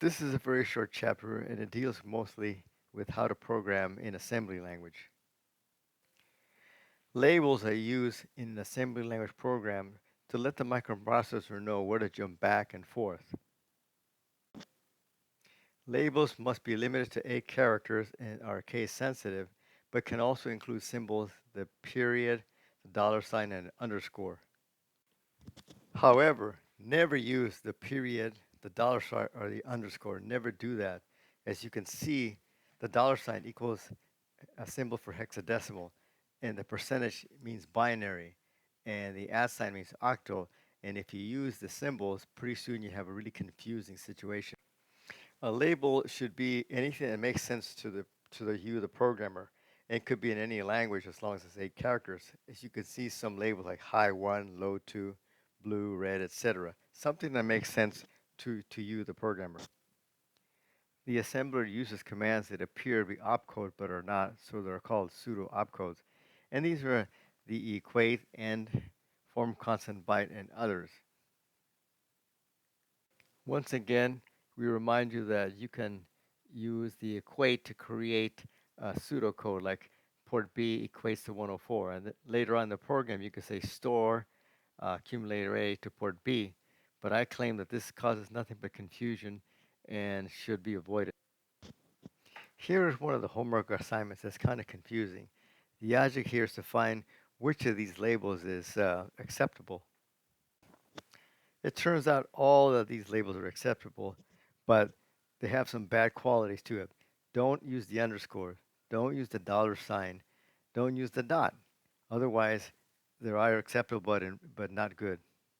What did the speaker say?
This is a very short chapter and it deals mostly with how to program in assembly language. Labels are used in an assembly language program to let the microprocessor know where to jump back and forth. Labels must be limited to 8 characters and are case sensitive, but can also include symbols, the period, the dollar sign, and underscore. However, never use the period, the dollar sign, or the underscore. Never do that. As you can see, the dollar sign equals a symbol for hexadecimal, and the percentage means binary, and the @ sign means octal. And if you use the symbols, pretty soon you have a really confusing situation. A label should be anything that makes sense to you, the programmer. It could be in any language as long as it's 8 characters. As you can see, some labels like high 1, low 2, blue, red, etc. Something that makes sense to you, the programmer. The assembler uses commands that appear to be opcode but are not, so they're called pseudo opcodes. And these are the equate, end, form constant byte, and others. Once again, we remind you that you can use the equate to create a pseudocode like port B equates to 104. And later on in the program, you can say store accumulator A to port B. But I claim that this causes nothing but confusion and should be avoided. Here is one of the homework assignments that's kind of confusing. The object here is to find which of these labels is acceptable. It turns out all of these labels are acceptable, but they have some bad qualities to it. Don't use the underscore. Don't use the dollar sign. Don't use the dot. Otherwise, they're either acceptable but not good.